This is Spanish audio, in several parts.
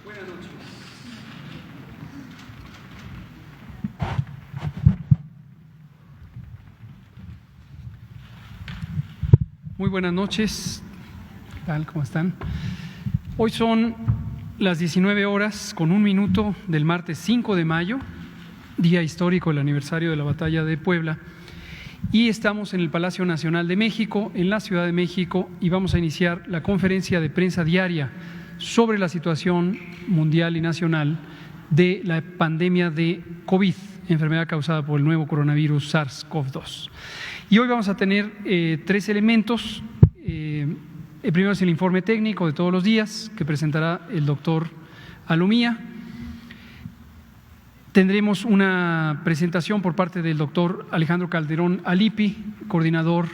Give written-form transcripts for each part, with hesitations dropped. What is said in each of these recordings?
Buenas noches. Muy buenas noches. ¿Qué tal? ¿Cómo están? Hoy son las 19 horas con 1 minuto del martes 5 de mayo, día histórico, el aniversario de la Batalla de Puebla, y estamos en el Palacio Nacional de México, en la Ciudad de México, y vamos a iniciar la conferencia de prensa diaria sobre la situación mundial y nacional de la pandemia de COVID, enfermedad causada por el nuevo coronavirus SARS-CoV-2. Y hoy vamos a tener 3 elementos. El primero es el informe técnico de todos los días que presentará el doctor Alomía. Tendremos una presentación por parte del doctor Alejandro Calderón Alipi, coordinador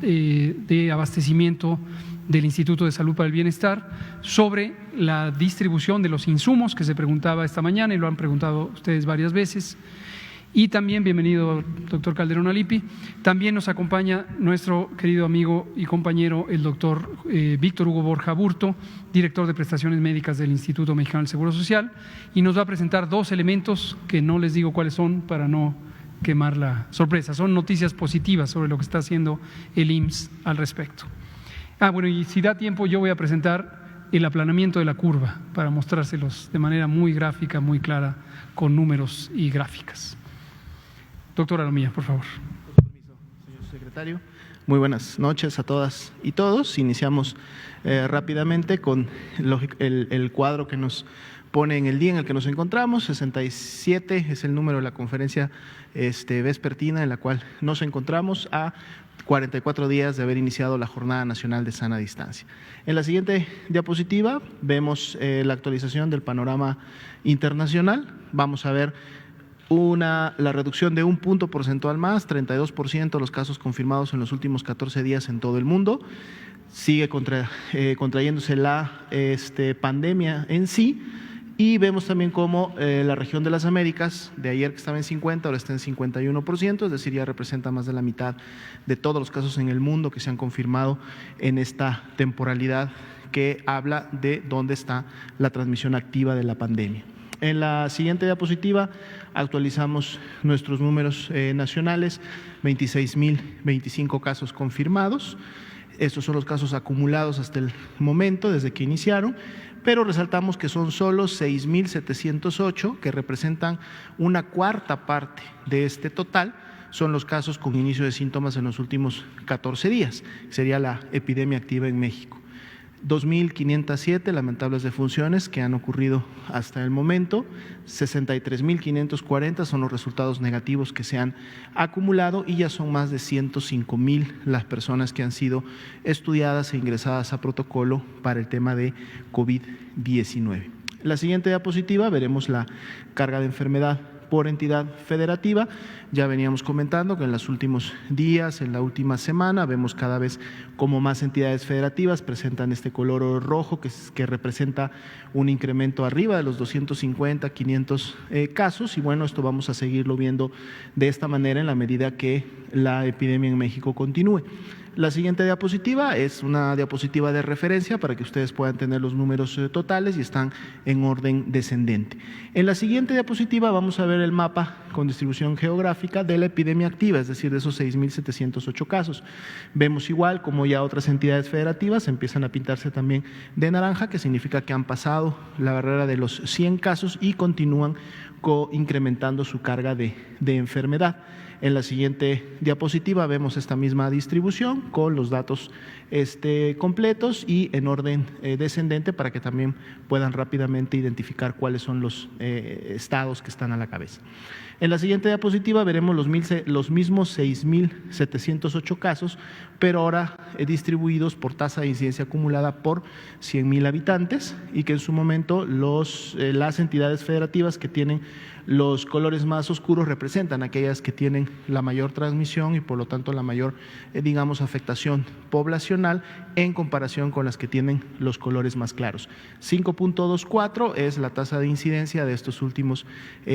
de abastecimiento del Instituto de Salud para el Bienestar, sobre la distribución de los insumos que se preguntaba esta mañana y lo han preguntado ustedes varias veces. Y también, bienvenido, doctor Calderón Alipi, también nos acompaña nuestro querido amigo y compañero, el doctor Víctor Hugo Borja Burto, director de prestaciones médicas del Instituto Mexicano del Seguro Social, y nos va a presentar 2 elementos que no les digo cuáles son para no quemar la sorpresa. Son noticias positivas sobre lo que está haciendo el IMSS al respecto. Bueno, y si da tiempo yo voy a presentar el aplanamiento de la curva para mostrárselos de manera muy gráfica, muy clara, con números y gráficas. Doctor Alomía, por favor. Con su permiso, señor secretario. Muy buenas noches a todas y todos. Iniciamos rápidamente con el cuadro que nos pone en el día en el que nos encontramos. 67 es el número de la conferencia vespertina en la cual nos encontramos a 44 días de haber iniciado la Jornada Nacional de Sana Distancia. En la siguiente diapositiva vemos la actualización del panorama internacional. Vamos a ver la reducción de 1 punto porcentual más, 32% los casos confirmados en los últimos 14 días en todo el mundo. Sigue contrayéndose la pandemia en sí, y vemos también cómo la región de las Américas, de ayer que estaba en 50, ahora está en 51%, es decir, ya representa más de la mitad de todos los casos en el mundo que se han confirmado en esta temporalidad que habla de dónde está la transmisión activa de la pandemia. En la siguiente diapositiva actualizamos nuestros números nacionales, 26.025 casos confirmados. Estos son los casos acumulados hasta el momento, desde que iniciaron, pero resaltamos que son solo 6.708, que representan una cuarta parte de este total. Son los casos con inicio de síntomas en los últimos 14 días, sería la epidemia activa en México. 2.507 lamentables defunciones que han ocurrido hasta el momento, 63.540 son los resultados negativos que se han acumulado y ya son más de 105.000 las personas que han sido estudiadas e ingresadas a protocolo para el tema de COVID-19. En la siguiente diapositiva veremos la carga de enfermedad por entidad federativa. Ya veníamos comentando que en los últimos días, en la última semana, vemos cada vez como más entidades federativas presentan este color rojo que representa un incremento arriba de los 250, 500 casos, y bueno, esto vamos a seguirlo viendo de esta manera en la medida que la epidemia en México continúe. La siguiente diapositiva es una diapositiva de referencia para que ustedes puedan tener los números totales y están en orden descendente. En la siguiente diapositiva vamos a ver el mapa con distribución geográfica de la epidemia activa, es decir, de esos 6.708 casos. Vemos igual como ya otras entidades federativas empiezan a pintarse también de naranja, que significa que han pasado la barrera de los 100 casos y continúan incrementando su carga de enfermedad. En la siguiente diapositiva vemos esta misma distribución con los datos completos y en orden descendente para que también puedan rápidamente identificar cuáles son los estados que están a la cabeza. En la siguiente diapositiva veremos los mismos 6.708 casos, pero ahora distribuidos por tasa de incidencia acumulada por 100.000 habitantes, y que en su momento las entidades federativas que tienen los colores más oscuros representan aquellas que tienen la mayor transmisión y por lo tanto la mayor, afectación poblacional en comparación con las que tienen los colores más claros. 5.24 es la tasa de incidencia de estos últimos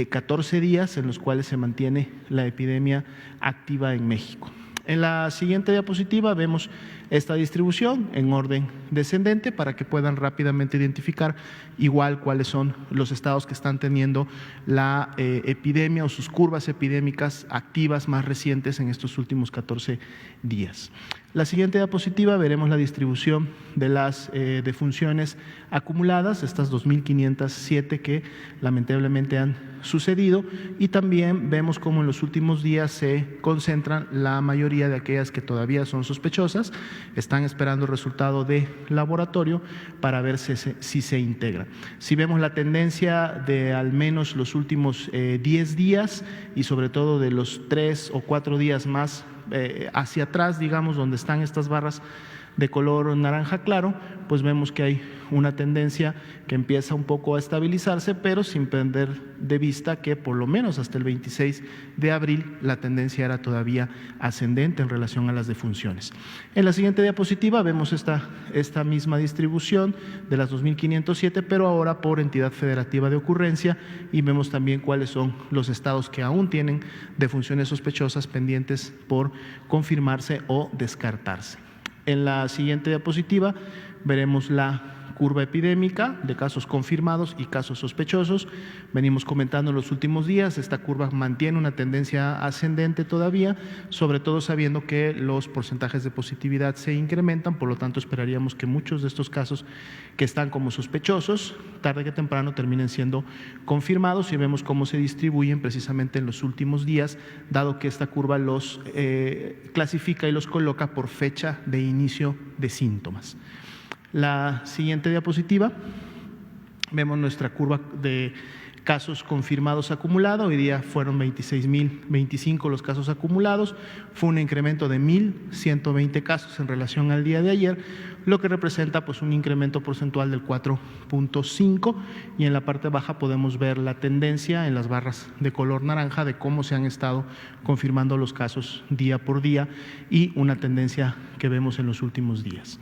14 días en los cuales se mantiene la epidemia activa en México. En la siguiente diapositiva vemos esta distribución en orden descendente para que puedan rápidamente identificar igual cuáles son los estados que están teniendo la epidemia o sus curvas epidémicas activas más recientes en estos últimos 14 días. La siguiente diapositiva veremos la distribución de las defunciones acumuladas, estas 2.507 que lamentablemente han sucedido, y también vemos cómo en los últimos días se concentran la mayoría de aquellas que todavía son sospechosas, están esperando el resultado de laboratorio para ver si se integran. Si vemos la tendencia de al menos los últimos 10 días y sobre todo de los 3 o 4 días más hacia atrás, digamos, donde están estas barras de color naranja claro, pues vemos que hay una tendencia que empieza un poco a estabilizarse, pero sin perder de vista que por lo menos hasta el 26 de abril la tendencia era todavía ascendente en relación a las defunciones. En la siguiente diapositiva vemos esta misma distribución de las 2.507, pero ahora por entidad federativa de ocurrencia, y vemos también cuáles son los estados que aún tienen defunciones sospechosas pendientes por confirmarse o descartarse. En la siguiente diapositiva veremos la curva epidémica de casos confirmados y casos sospechosos. Venimos comentando en los últimos días, esta curva mantiene una tendencia ascendente todavía, sobre todo sabiendo que los porcentajes de positividad se incrementan, por lo tanto esperaríamos que muchos de estos casos que están como sospechosos, tarde que temprano terminen siendo confirmados, y vemos cómo se distribuyen precisamente en los últimos días, dado que esta curva los clasifica y los coloca por fecha de inicio de síntomas. La siguiente diapositiva, vemos nuestra curva de casos confirmados acumulados. Hoy día fueron 26.025 los casos acumulados, fue un incremento de 1.120 casos en relación al día de ayer, lo que representa pues un incremento porcentual del 4.5, y en la parte baja podemos ver la tendencia en las barras de color naranja de cómo se han estado confirmando los casos día por día y una tendencia que vemos en los últimos días.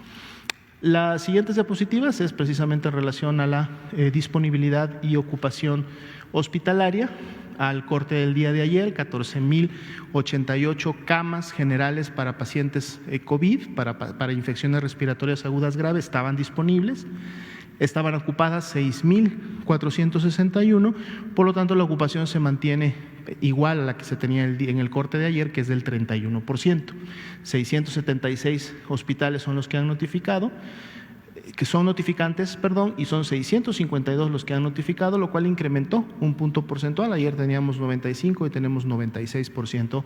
Las siguientes diapositivas es precisamente en relación a la disponibilidad y ocupación hospitalaria. Al corte del día de ayer, 14.088 camas generales para pacientes COVID, para infecciones respiratorias agudas graves, estaban disponibles. Estaban ocupadas 6.461, por lo tanto la ocupación se mantiene igual a la que se tenía en el corte de ayer, que es del 31%. 676 hospitales son los que han notificado, que son notificantes, y son 652 los que han notificado, lo cual incrementó un punto porcentual. Ayer teníamos 95 y tenemos 96%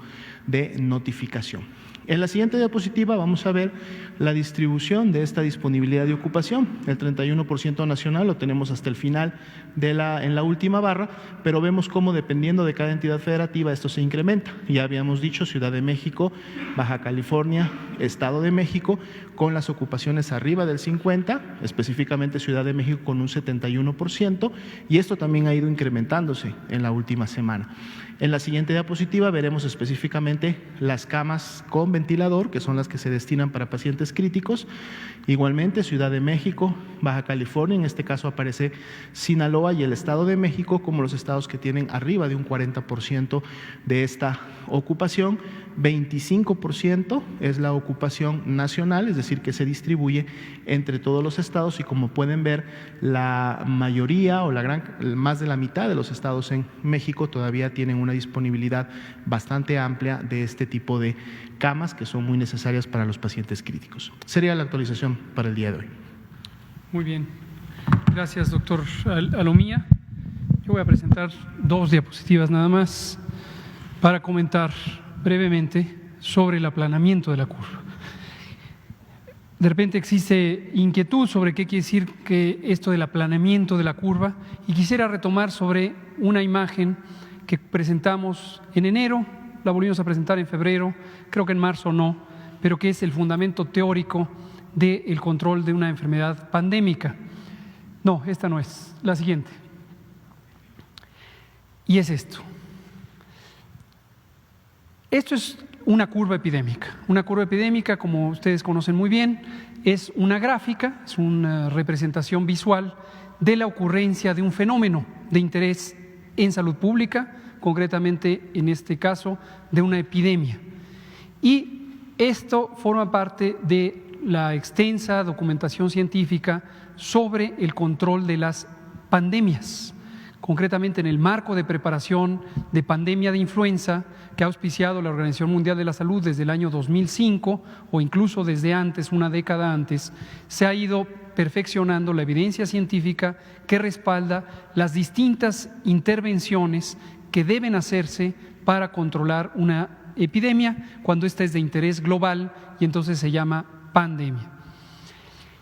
de notificación. En la siguiente diapositiva vamos a ver la distribución de esta disponibilidad de ocupación. El 31% nacional lo tenemos hasta el final en la última barra, pero vemos cómo dependiendo de cada entidad federativa esto se incrementa. Ya habíamos dicho Ciudad de México, Baja California, Estado de México, con las ocupaciones arriba del 50%, específicamente Ciudad de México con un 71%, y esto también ha ido incrementándose en la última semana. En la siguiente diapositiva veremos específicamente las camas con ventilador, que son las que se destinan para pacientes críticos. Igualmente, Ciudad de México, Baja California, en este caso aparece Sinaloa y el Estado de México como los estados que tienen arriba de un 40% de esta ocupación. 25% es la ocupación nacional, es decir, que se distribuye entre todos los estados, y como pueden ver, la mayoría o más de la mitad de los estados en México todavía tienen una disponibilidad bastante amplia de este tipo de camas que son muy necesarias para los pacientes críticos. Sería la actualización para el día de hoy. Muy bien. Gracias, doctor Alomía. Yo voy a presentar 2 diapositivas nada más para comentar brevemente sobre el aplanamiento de la curva. De repente existe inquietud sobre qué quiere decir que esto del aplanamiento de la curva, y quisiera retomar sobre una imagen que presentamos en enero, la volvimos a presentar en febrero, creo que en marzo no, pero que es el fundamento teórico del control de una enfermedad pandémica. No, esta no es, la siguiente. Y es esto. Esto es una curva epidémica. Una curva epidémica, como ustedes conocen muy bien, es una gráfica, es una representación visual de la ocurrencia de un fenómeno de interés en salud pública, concretamente en este caso de una epidemia. Y esto forma parte de la extensa documentación científica sobre el control de las pandemias, concretamente en el marco de preparación de pandemia de influenza que ha auspiciado la Organización Mundial de la Salud desde el año 2005 o incluso desde antes, una década antes, se ha ido perfeccionando la evidencia científica que respalda las distintas intervenciones que deben hacerse para controlar una epidemia cuando ésta es de interés global y entonces se llama pandemia.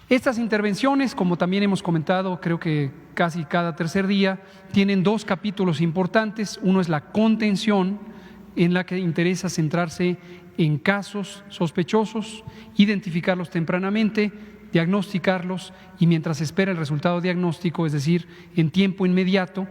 Estas intervenciones, como también hemos comentado, creo que casi cada tercer día, tienen dos capítulos importantes. Uno es la contención, en la que interesa centrarse en casos sospechosos, identificarlos tempranamente, diagnosticarlos y mientras espera el resultado diagnóstico, es decir, en tiempo inmediato,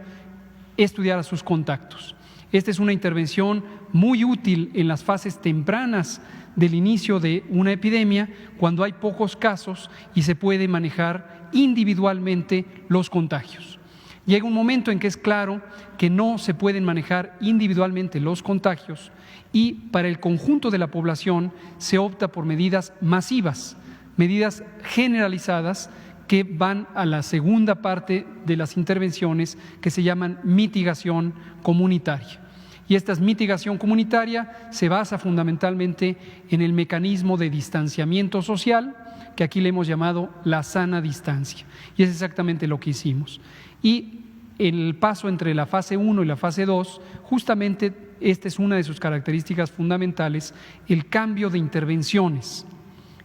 estudiar a sus contactos. Esta es una intervención muy útil en las fases tempranas del inicio de una epidemia, cuando hay pocos casos y se puede manejar individualmente los contagios. Llega un momento en que es claro que no se pueden manejar individualmente los contagios y para el conjunto de la población se opta por medidas masivas, medidas generalizadas que van a la segunda parte de las intervenciones que se llaman mitigación comunitaria. Y esta mitigación comunitaria se basa fundamentalmente en el mecanismo de distanciamiento social, que aquí le hemos llamado la sana distancia. Y es exactamente lo que hicimos. Y el paso entre la fase 1 y la fase 2, justamente esta es una de sus características fundamentales, el cambio de intervenciones.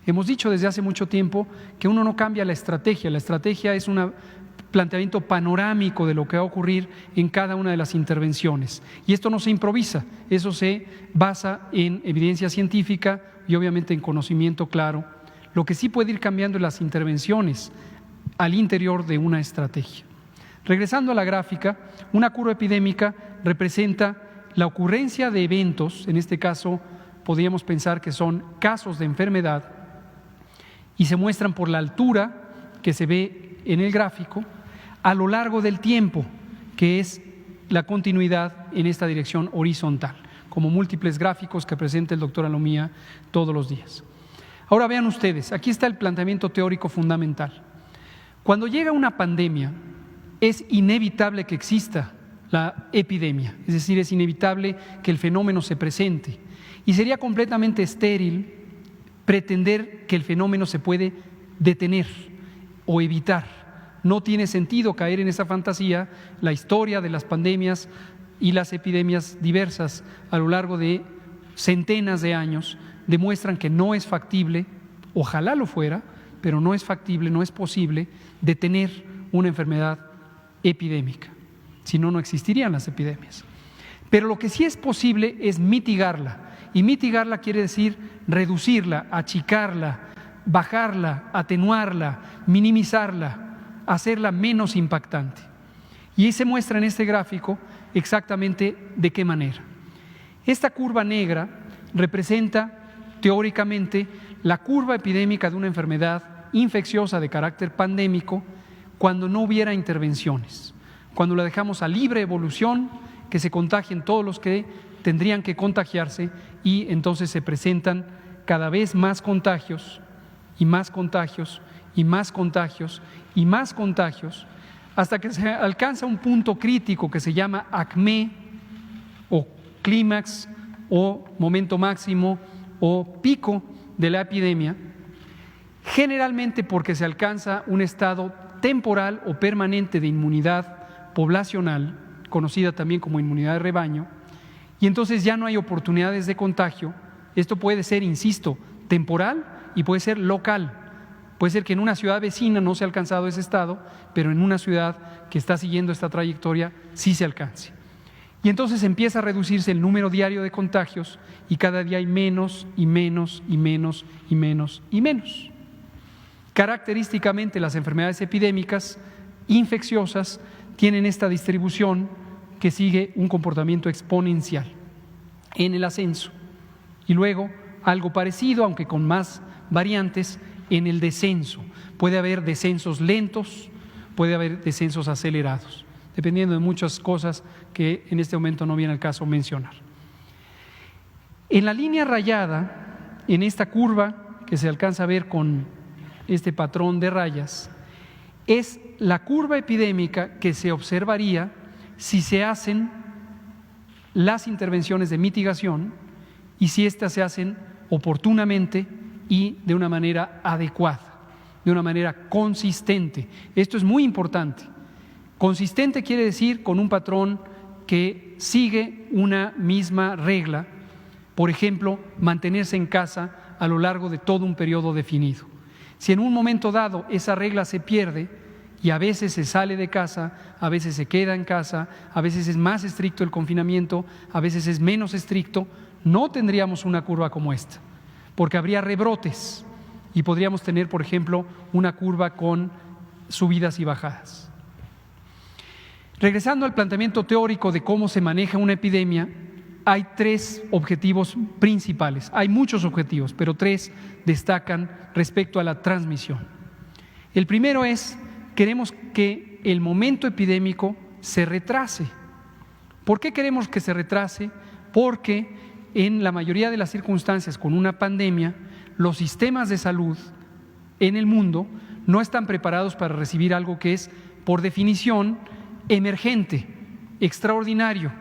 Hemos dicho desde hace mucho tiempo que uno no cambia la estrategia es un planteamiento panorámico de lo que va a ocurrir en cada una de las intervenciones. Y esto no se improvisa, eso se basa en evidencia científica y obviamente en conocimiento claro. Lo que sí puede ir cambiando es las intervenciones al interior de una estrategia. Regresando a la gráfica, una curva epidémica representa la ocurrencia de eventos, en este caso podríamos pensar que son casos de enfermedad, y se muestran por la altura que se ve en el gráfico a lo largo del tiempo, que es la continuidad en esta dirección horizontal, como múltiples gráficos que presenta el doctor Alomía todos los días. Ahora vean ustedes, aquí está el planteamiento teórico fundamental. Cuando llega una pandemia, es inevitable que exista la epidemia, es decir, es inevitable que el fenómeno se presente y sería completamente estéril pretender que el fenómeno se puede detener o evitar. No tiene sentido caer en esa fantasía. La historia de las pandemias y las epidemias diversas a lo largo de centenas de años demuestran que no es factible, ojalá lo fuera, pero no es factible, no es posible detener una enfermedad epidémica. Si no, no existirían las epidemias. Pero lo que sí es posible es mitigarla. Y mitigarla quiere decir reducirla, achicarla, bajarla, atenuarla, minimizarla, hacerla menos impactante. Y ahí se muestra en este gráfico exactamente de qué manera. Esta curva negra representa teóricamente la curva epidémica de una enfermedad infecciosa de carácter pandémico cuando no hubiera intervenciones, cuando la dejamos a libre evolución, que se contagien todos los que tendrían que contagiarse y entonces se presentan cada vez más contagios y más contagios y más contagios y más contagios hasta que se alcanza un punto crítico que se llama acmé o clímax o momento máximo o pico de la epidemia, generalmente porque se alcanza un estado temporal o permanente de inmunidad poblacional, conocida también como inmunidad de rebaño, y entonces ya no hay oportunidades de contagio. Esto puede ser, insisto, temporal y puede ser local. Puede ser que en una ciudad vecina no se ha alcanzado ese estado, pero en una ciudad que está siguiendo esta trayectoria sí se alcance. Y entonces empieza a reducirse el número diario de contagios y cada día hay menos y menos y menos y menos y menos. Característicamente las enfermedades epidémicas infecciosas tienen esta distribución que sigue un comportamiento exponencial en el ascenso y luego algo parecido, aunque con más variantes, en el descenso. Puede haber descensos lentos, puede haber descensos acelerados, dependiendo de muchas cosas que en este momento no viene al caso mencionar. En la línea rayada, en esta curva que se alcanza a ver con este patrón de rayas es la curva epidémica que se observaría si se hacen las intervenciones de mitigación y si éstas se hacen oportunamente y de una manera adecuada, de una manera consistente. Esto es muy importante. Consistente quiere decir con un patrón que sigue una misma regla, por ejemplo, mantenerse en casa a lo largo de todo un periodo definido. Si en un momento dado esa regla se pierde y a veces se sale de casa, a veces se queda en casa, a veces es más estricto el confinamiento, a veces es menos estricto, no tendríamos una curva como esta, porque habría rebrotes y podríamos tener, por ejemplo, una curva con subidas y bajadas. Regresando al planteamiento teórico de cómo se maneja una epidemia, hay tres objetivos principales. Hay muchos objetivos, pero tres destacan respecto a la transmisión. El primero es, queremos que el momento epidémico se retrase. ¿Por qué queremos que se retrase? Porque en la mayoría de las circunstancias con una pandemia, los sistemas de salud en el mundo no están preparados para recibir algo que es, por definición, emergente, extraordinario.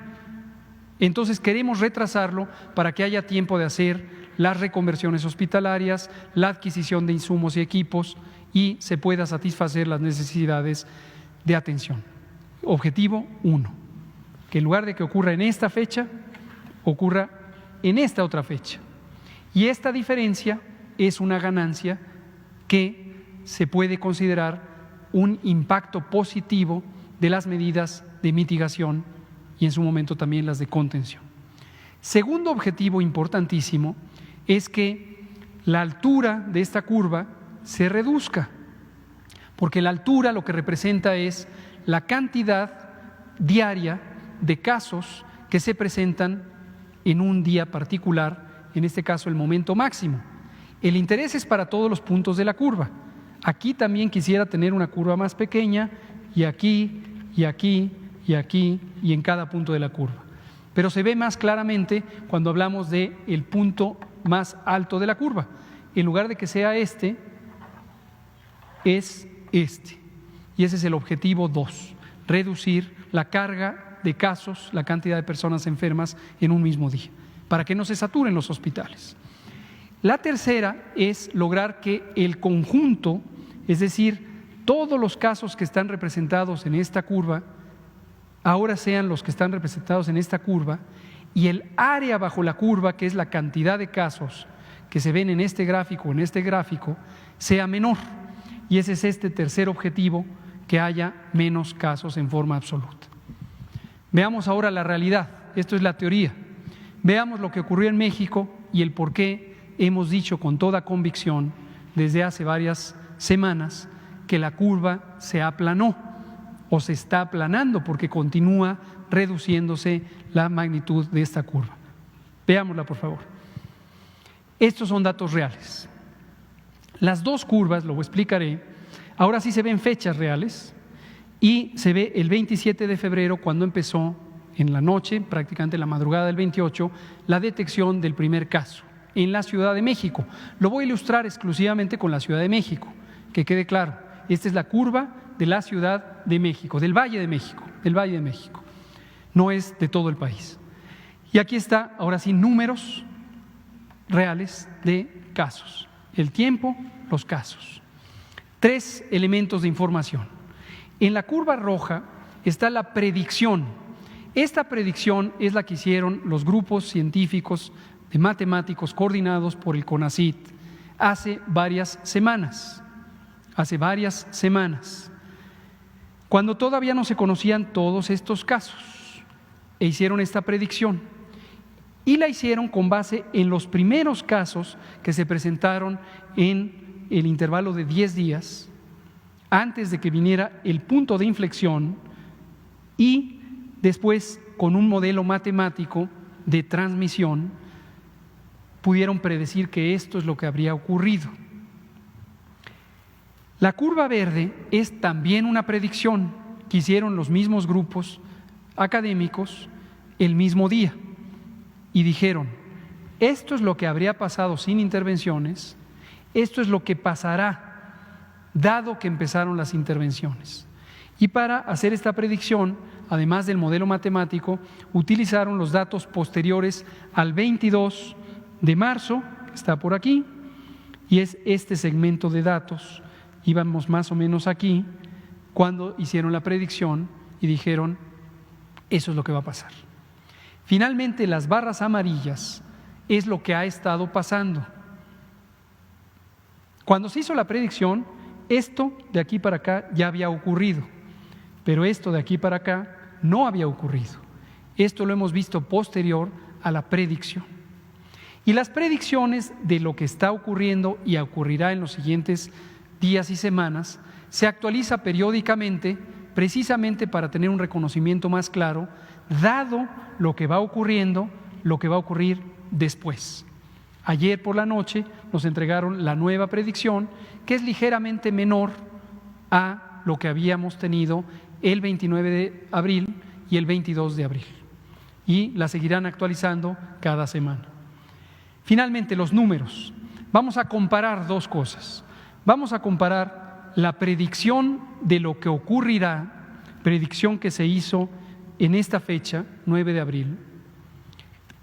Entonces queremos retrasarlo para que haya tiempo de hacer las reconversiones hospitalarias, la adquisición de insumos y equipos y se pueda satisfacer las necesidades de atención. Objetivo 1, que en lugar de que ocurra en esta fecha, ocurra en esta otra fecha. Y esta diferencia es una ganancia que se puede considerar un impacto positivo de las medidas de mitigación y en su momento también las de contención. Segundo objetivo importantísimo es que la altura de esta curva se reduzca, porque la altura lo que representa es la cantidad diaria de casos que se presentan en un día particular, en este caso el momento máximo. El interés es para todos los puntos de la curva. Aquí también quisiera tener una curva más pequeña y aquí, y aquí, y aquí, y en cada punto de la curva. Pero se ve más claramente cuando hablamos de el punto más alto de la curva. En lugar de que sea este, es este. Y ese es el objetivo 2, reducir la carga de casos, la cantidad de personas enfermas en un mismo día, para que no se saturen los hospitales. La tercera es lograr que el conjunto, es decir, todos los casos que están representados en esta curva, ahora sean los que están representados en esta curva y el área bajo la curva, que es la cantidad de casos que se ven en este gráfico, sea menor. Y ese es este tercer objetivo, que haya menos casos en forma absoluta. Veamos ahora la realidad, esto es la teoría. Veamos lo que ocurrió en México y el por qué hemos dicho con toda convicción desde hace varias semanas que la curva se aplanó o se está aplanando porque continúa reduciéndose la magnitud de esta curva. Veámosla, por favor. Estos son datos reales. Las dos curvas, lo explicaré, ahora sí se ven fechas reales y se ve el 27 de febrero cuando empezó en la noche, prácticamente la madrugada del 28, la detección del primer caso en la Ciudad de México. Lo voy a ilustrar exclusivamente con la Ciudad de México, que quede claro. Esta es la curva de la Ciudad de México, del Valle de México, no es de todo el país. Y aquí está, ahora sí, números reales de casos, el tiempo, los casos. 3 elementos de información. En la curva roja está la predicción. Esta predicción es la que hicieron los grupos científicos de matemáticos coordinados por el CONACYT hace varias semanas, cuando todavía no se conocían todos estos casos, e hicieron esta predicción. Y la hicieron con base en los primeros casos que se presentaron en el intervalo de 10 días, antes de que viniera el punto de inflexión, y después con un modelo matemático de transmisión pudieron predecir que esto es lo que habría ocurrido. La curva verde es también una predicción que hicieron los mismos grupos académicos el mismo día y dijeron, esto es lo que habría pasado sin intervenciones, Esto es lo que pasará, dado que empezaron las intervenciones. Y para hacer esta predicción, además del modelo matemático, utilizaron los datos posteriores al 22 de marzo, que está por aquí, y es este segmento de datos. Íbamos más o menos aquí cuando hicieron la predicción y dijeron, eso es lo que va a pasar. Finalmente, las barras amarillas es lo que ha estado pasando. Cuando se hizo la predicción, esto de aquí para acá ya había ocurrido, pero esto de aquí para acá no había ocurrido. Esto lo hemos visto posterior a la predicción. Y las predicciones de lo que está ocurriendo y ocurrirá en los siguientes días y semanas se actualiza periódicamente, precisamente para tener un reconocimiento más claro, dado lo que va ocurriendo, lo que va a ocurrir después. Ayer por la noche nos entregaron la nueva predicción, que es ligeramente menor a lo que habíamos tenido el 29 de abril y el 22 de abril. Y la seguirán actualizando cada semana. Finalmente, los números. Vamos a comparar dos cosas. Vamos a comparar la predicción de lo que ocurrirá, predicción que se hizo en esta fecha, 9 de abril,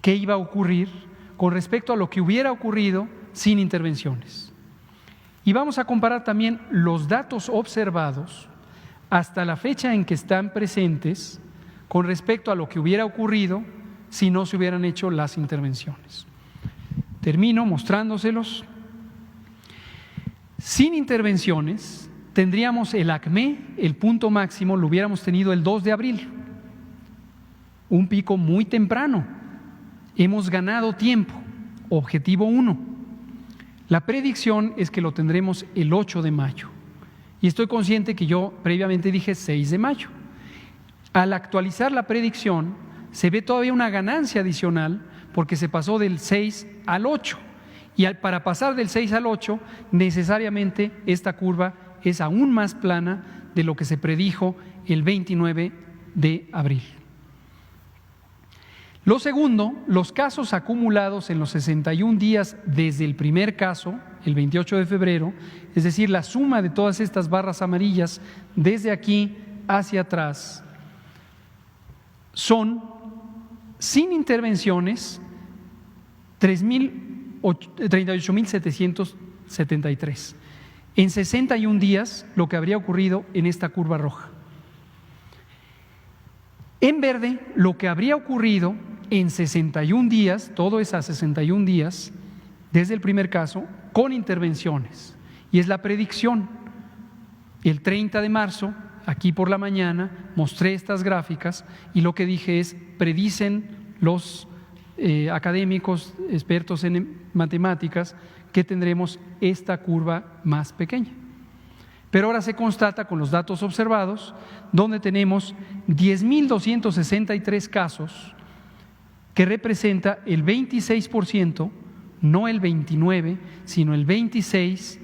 qué iba a ocurrir con respecto a lo que hubiera ocurrido sin intervenciones. Y vamos a comparar también los datos observados hasta la fecha en que están presentes con respecto a lo que hubiera ocurrido si no se hubieran hecho las intervenciones. Termino mostrándoselos. Sin intervenciones tendríamos el ACME, el punto máximo, lo hubiéramos tenido el 2 de abril, un pico muy temprano. Hemos ganado tiempo, objetivo 1. La predicción es que lo tendremos el 8 de mayo. Y estoy consciente que yo previamente dije 6 de mayo. Al actualizar la predicción, se ve todavía una ganancia adicional porque se pasó del 6 al 8. Y para pasar del 6 al 8, necesariamente esta curva es aún más plana de lo que se predijo el 29 de abril. Lo segundo, los casos acumulados en los 61 días desde el primer caso, el 28 de febrero, es decir, la suma de todas estas barras amarillas desde aquí hacia atrás, son, sin intervenciones, 38.773. En 61 días, lo que habría ocurrido en esta curva roja. En verde, lo que habría ocurrido en 61 días, todo es a 61 días, desde el primer caso, con intervenciones. Y es la predicción. El 30 de marzo, aquí por la mañana, mostré estas gráficas y lo que dije es, predicen los académicos, expertos en matemáticas, que tendremos esta curva más pequeña. Pero ahora se constata con los datos observados, donde tenemos 10.263 casos, que representa el 26%, no el 29%, sino el 26%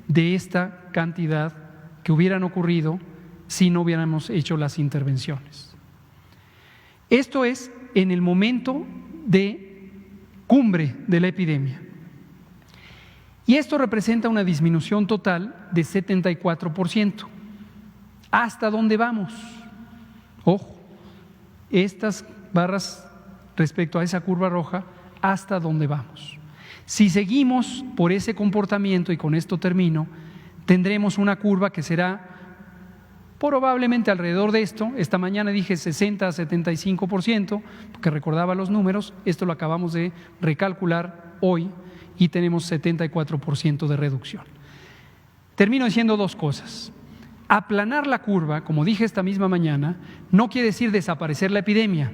de esta cantidad que hubieran ocurrido si no hubiéramos hecho las intervenciones. Esto es en el momento de cumbre de la epidemia. Y esto representa una disminución total de 74%. ¿Hasta dónde vamos? Ojo, estas barras respecto a esa curva roja, ¿hasta dónde vamos? Si seguimos por ese comportamiento, y con esto termino, tendremos una curva que será probablemente alrededor de esto. Esta mañana dije 60 a 75%, porque recordaba los números, esto lo acabamos de recalcular hoy y tenemos 74% de reducción. Termino diciendo dos cosas. Aplanar la curva, como dije esta misma mañana, no quiere decir desaparecer la epidemia.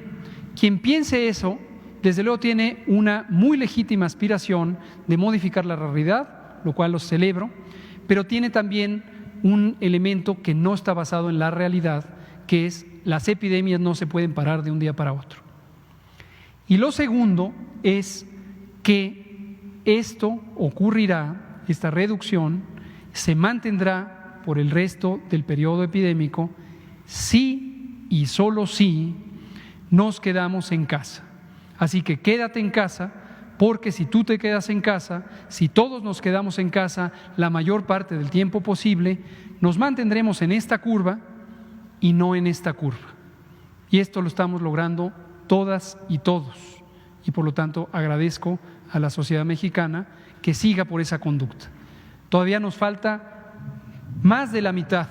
Quien piense eso, desde luego tiene una muy legítima aspiración de modificar la realidad, lo cual lo celebro, pero tiene también un elemento que no está basado en la realidad, que es las epidemias no se pueden parar de un día para otro. Y lo segundo es que esto ocurrirá, esta reducción se mantendrá por el resto del periodo epidémico si y solo si nos quedamos en casa. Así que quédate en casa porque si tú te quedas en casa, si todos nos quedamos en casa la mayor parte del tiempo posible, nos mantendremos en esta curva y no en esta curva. Y esto lo estamos logrando todas y todos. Y por lo tanto agradezco a la sociedad mexicana que siga por esa conducta. Todavía nos falta más de la mitad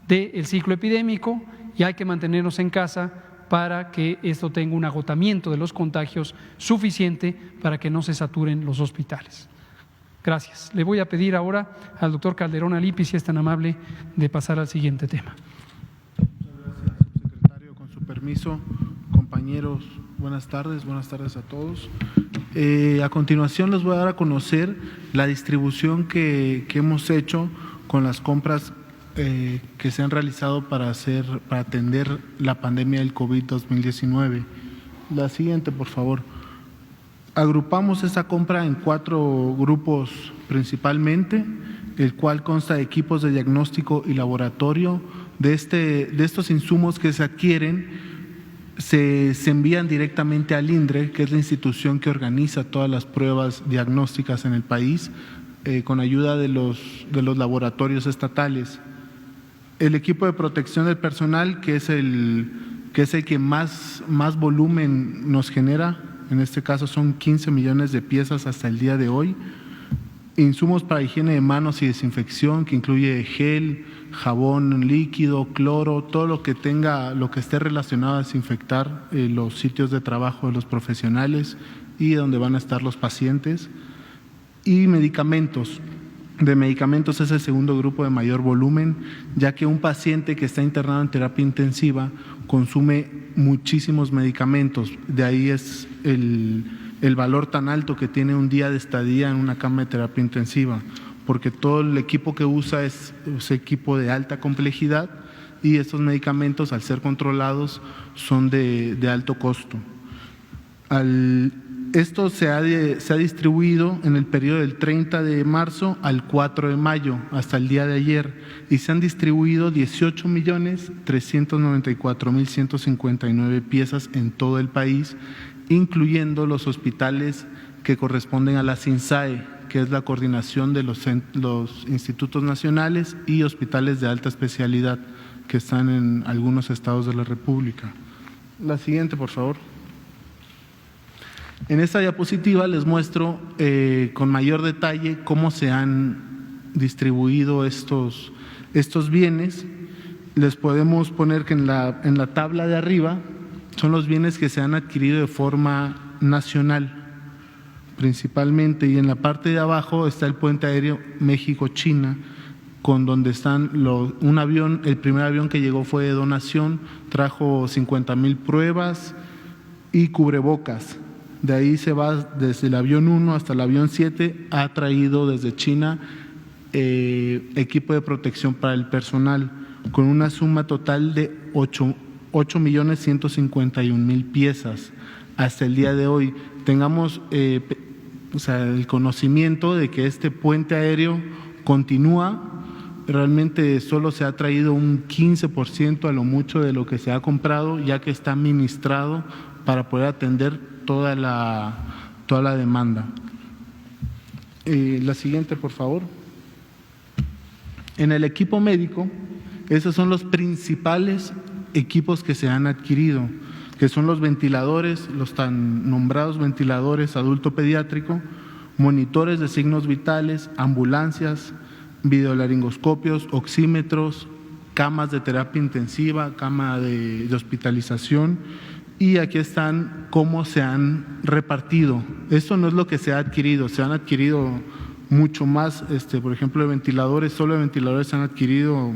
del ciclo epidémico y hay que mantenernos en casa para que esto tenga un agotamiento de los contagios suficiente para que no se saturen los hospitales. Gracias. Le voy a pedir ahora al doctor Calderón Alippi, si es tan amable, de pasar al siguiente tema. Muchas gracias, subsecretario. Con su permiso, compañeros, buenas tardes a todos. A continuación les voy a dar a conocer la distribución que hemos hecho con las compras que se han realizado para atender la pandemia del COVID-2019. La siguiente, por favor. Agrupamos esta compra en 4 grupos principalmente, el cual consta de equipos de diagnóstico y laboratorio. De estos insumos que se adquieren, se envían directamente al INDRE, que es la institución que organiza todas las pruebas diagnósticas en el país, con ayuda de los laboratorios estatales. El equipo de protección del personal, que es el que más volumen nos genera, en este caso son 15 millones de piezas hasta el día de hoy. Insumos para higiene de manos y desinfección, que incluye gel, jabón líquido, cloro, todo lo que esté relacionado a desinfectar los sitios de trabajo de los profesionales y donde van a estar los pacientes. Y medicamentos. De medicamentos es el segundo grupo de mayor volumen, ya que un paciente que está internado en terapia intensiva consume muchísimos medicamentos. De ahí es el valor tan alto que tiene un día de estadía en una cama de terapia intensiva, porque todo el equipo que usa es equipo de alta complejidad y estos medicamentos, al ser controlados, son de alto costo. Esto se ha distribuido en el periodo del 30 de marzo al 4 de mayo, hasta el día de ayer, y se han distribuido 18.394.159 piezas en todo el país, incluyendo los hospitales que corresponden a la SINSAE, que es la coordinación de los institutos nacionales y hospitales de alta especialidad que están en algunos estados de la República. La siguiente, por favor. En esta diapositiva les muestro con mayor detalle cómo se han distribuido estos bienes. Les podemos poner que en la tabla de arriba son los bienes que se han adquirido de forma nacional principalmente, y en la parte de abajo está el puente aéreo México-China, con donde están un avión. El primer avión que llegó fue de donación, trajo 50,000 pruebas y cubrebocas. De ahí se va desde el avión 1 hasta el avión 7, ha traído desde China equipo de protección para el personal, con una suma total de 8.151.000 piezas hasta el día de hoy. Tengamos el conocimiento de que este puente aéreo continúa. Realmente solo se ha traído un 15% a lo mucho de lo que se ha comprado, ya que está administrado para poder atender toda la demanda. La siguiente, por favor. En el equipo médico, esos son los principales equipos que se han adquirido, que son los ventiladores, los tan nombrados ventiladores adulto pediátrico, monitores de signos vitales, ambulancias, videolaringoscopios, oxímetros, camas de terapia intensiva, cama de hospitalización. Y aquí están cómo se han repartido. Esto no es lo que se ha adquirido, se han adquirido mucho más. Por ejemplo, de ventiladores, solo de ventiladores se han adquirido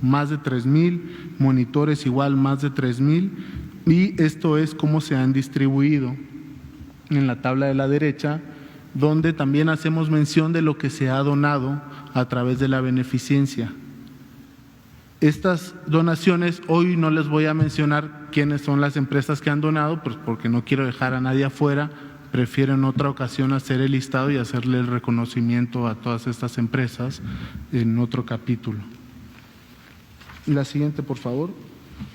más de 3,000, monitores igual más de 3,000, y esto es cómo se han distribuido en la tabla de la derecha, donde también hacemos mención de lo que se ha donado a través de la beneficencia. Estas donaciones, hoy no les voy a mencionar quiénes son las empresas que han donado, pues porque no quiero dejar a nadie afuera. Prefiero en otra ocasión hacer el listado y hacerle el reconocimiento a todas estas empresas en otro capítulo. La siguiente, por favor.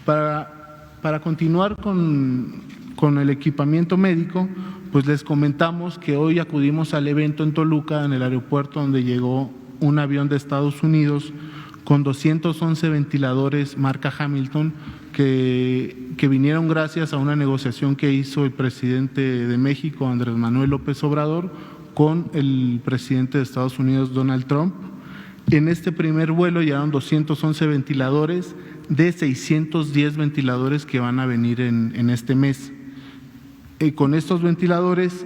Para continuar con el equipamiento médico, pues les comentamos que hoy acudimos al evento en Toluca, en el aeropuerto, donde llegó un avión de Estados Unidos con 211 ventiladores marca Hamilton que vinieron gracias a una negociación que hizo el presidente de México, Andrés Manuel López Obrador, con el presidente de Estados Unidos, Donald Trump. En este primer vuelo llegaron 211 ventiladores de 610 ventiladores que van a venir en este mes. Con estos ventiladores,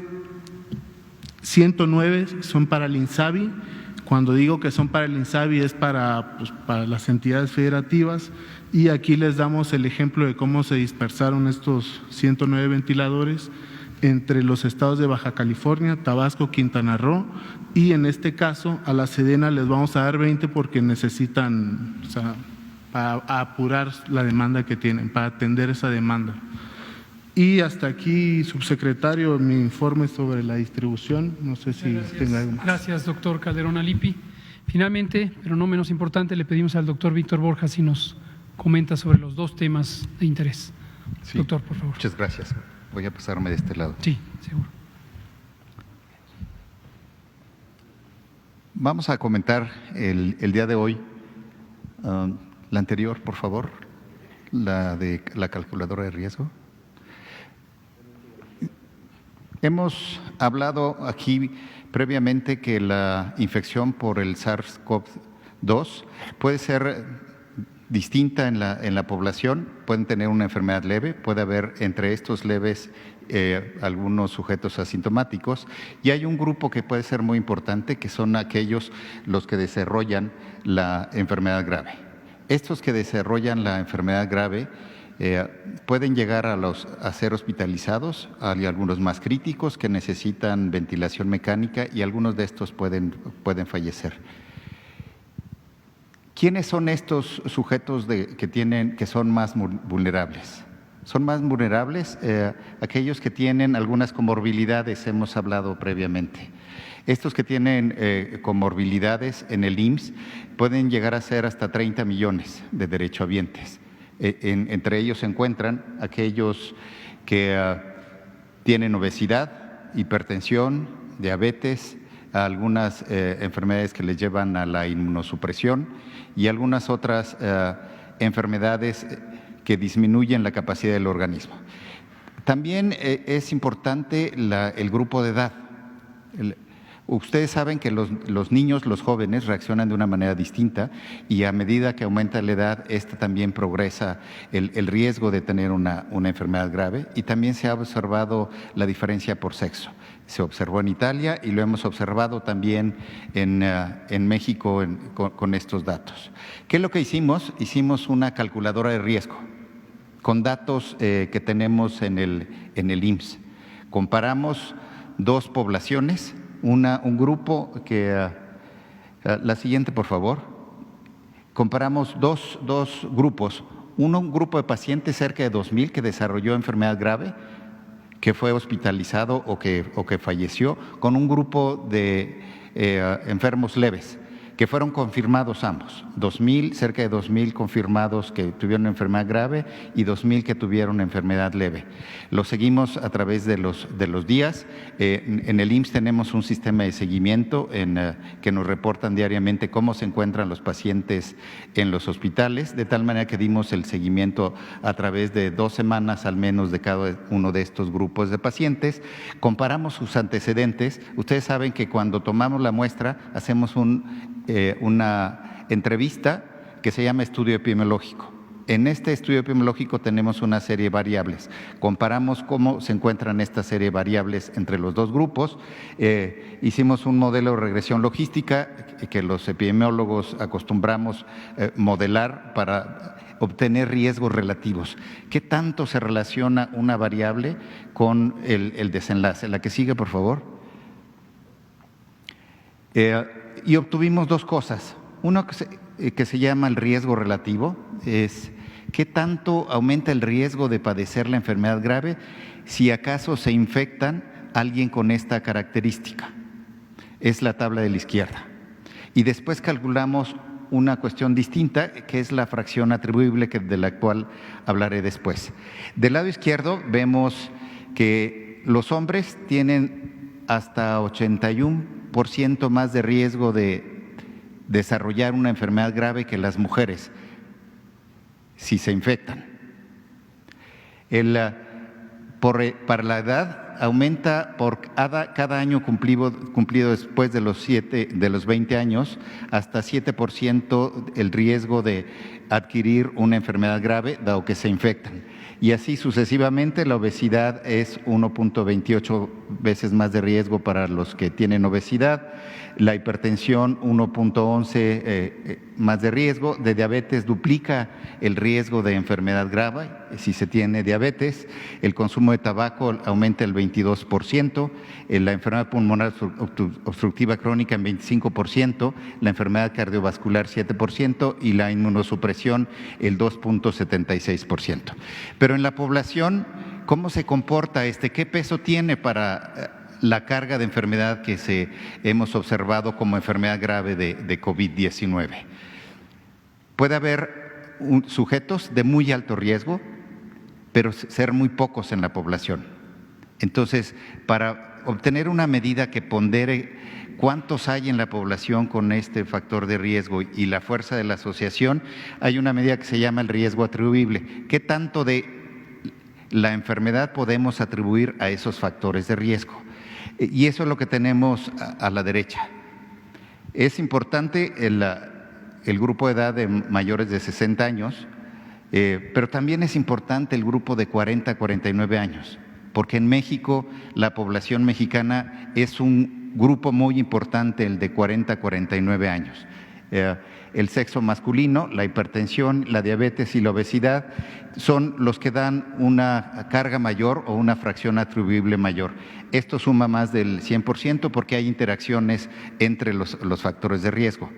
109 son para el INSABI. Cuando digo que son para el INSABI es para las entidades federativas, y aquí les damos el ejemplo de cómo se dispersaron estos 109 ventiladores entre los estados de Baja California, Tabasco, Quintana Roo, y en este caso a la Sedena les vamos a dar 20 porque necesitan, o sea, para apurar la demanda que tienen, para atender esa demanda. Y hasta aquí, subsecretario, mi informe sobre la distribución. No sé si tenga algo más. Gracias, doctor Calderón Alipi. Finalmente, pero no menos importante, le pedimos al doctor Víctor Borja si nos comenta sobre los dos temas de interés. Sí, doctor, por favor. Muchas gracias. Voy a pasarme de este lado. Sí, seguro. Vamos a comentar el día de hoy, la anterior, por favor, la de la calculadora de riesgo. Hemos hablado aquí previamente que la infección por el SARS-CoV-2 puede ser distinta en la población, pueden tener una enfermedad leve, puede haber entre estos leves algunos sujetos asintomáticos, y hay un grupo que puede ser muy importante, que son aquellos los que desarrollan la enfermedad grave. Estos que desarrollan la enfermedad grave pueden llegar a ser hospitalizados, hay algunos más críticos que necesitan ventilación mecánica y algunos de estos pueden fallecer. ¿Quiénes son estos sujetos que son más vulnerables? Son más vulnerables aquellos que tienen algunas comorbilidades, hemos hablado previamente. Estos que tienen comorbilidades en el IMSS pueden llegar a ser hasta 30 millones de derechohabientes. Entre ellos se encuentran aquellos que tienen obesidad, hipertensión, diabetes, algunas enfermedades que les llevan a la inmunosupresión y algunas otras enfermedades que disminuyen la capacidad del organismo. También es importante el grupo de edad. Ustedes saben que los niños, los jóvenes, reaccionan de una manera distinta y a medida que aumenta la edad, también progresa el riesgo de tener una enfermedad grave, y también se ha observado la diferencia por sexo. Se observó en Italia y lo hemos observado también en México con estos datos. ¿Qué es lo que hicimos? Hicimos una calculadora de riesgo con datos que tenemos en el IMSS. Comparamos dos poblaciones, un grupo que… la siguiente, por favor. Comparamos dos grupos. Un grupo de pacientes, cerca de 2,000, que desarrolló enfermedad grave, que fue hospitalizado o que falleció, con un grupo de enfermos leves, que fueron confirmados ambos. 2,000, cerca de 2,000 confirmados que tuvieron enfermedad grave y 2,000 que tuvieron enfermedad leve. Lo seguimos a través de los días. En el IMSS tenemos un sistema de seguimiento que nos reportan diariamente cómo se encuentran los pacientes en los hospitales, de tal manera que dimos el seguimiento a través de 2 semanas al menos de cada uno de estos grupos de pacientes. Comparamos sus antecedentes. Ustedes saben que cuando tomamos la muestra hacemos una entrevista que se llama estudio epidemiológico. En este estudio epidemiológico tenemos una serie de variables. Comparamos cómo se encuentran esta serie de variables entre los dos grupos. Hicimos un modelo de regresión logística que los epidemiólogos acostumbramos modelar para obtener riesgos relativos. ¿Qué tanto se relaciona una variable con el desenlace? La que sigue, por favor. Y obtuvimos dos cosas. Uno que se llama el riesgo relativo, es qué tanto aumenta el riesgo de padecer la enfermedad grave si acaso se infectan a alguien con esta característica. Es la tabla de la izquierda. Y después calculamos una cuestión distinta, que es la fracción atribuible, de la cual hablaré después. Del lado izquierdo vemos que los hombres tienen hasta 81% más de riesgo de desarrollar una enfermedad grave que las mujeres si se infectan. Para la edad aumenta por cada año cumplido después de los 20 años hasta 7% el riesgo de adquirir una enfermedad grave dado que se infectan. Y así sucesivamente. La obesidad es 1.28 veces más de riesgo para los que tienen obesidad, la hipertensión 1.11 más de riesgo, de diabetes duplica el riesgo de enfermedad grave si se tiene diabetes, el consumo de tabaco aumenta el 22%, la enfermedad pulmonar obstructiva crónica en 25%, la enfermedad cardiovascular 7% y la inmunosupresión el 2.76%. Pero en la población, ¿cómo se comporta qué peso tiene para la carga de enfermedad que hemos observado como enfermedad grave de COVID-19? Puede haber sujetos de muy alto riesgo, pero ser muy pocos en la población. Entonces, para obtener una medida que pondere cuántos hay en la población con este factor de riesgo y la fuerza de la asociación, hay una medida que se llama el riesgo atribuible. ¿Qué tanto de la enfermedad podemos atribuir a esos factores de riesgo? Y eso es lo que tenemos a la derecha. Es importante el grupo de edad de mayores de 60 años, pero también es importante el grupo de 40 a 49 años, porque en México la población mexicana es un grupo muy importante, el de 40 a 49 años. El sexo masculino, la hipertensión, la diabetes y la obesidad son los que dan una carga mayor o una fracción atribuible mayor. Esto suma más del 100% porque hay interacciones entre los factores de riesgo.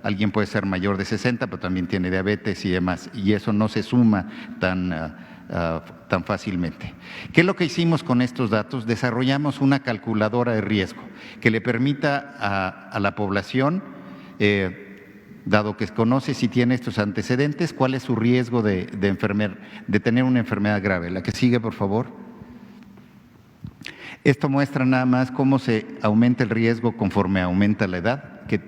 Alguien puede ser mayor de 60, pero también tiene diabetes y demás, y eso no se suma tan fácilmente. ¿Qué es lo que hicimos con estos datos? Desarrollamos una calculadora de riesgo que le permita a la población, dado que conoce si tiene estos antecedentes, cuál es su riesgo de tener una enfermedad grave. La que sigue, por favor. Esto muestra nada más cómo se aumenta el riesgo conforme aumenta la edad, que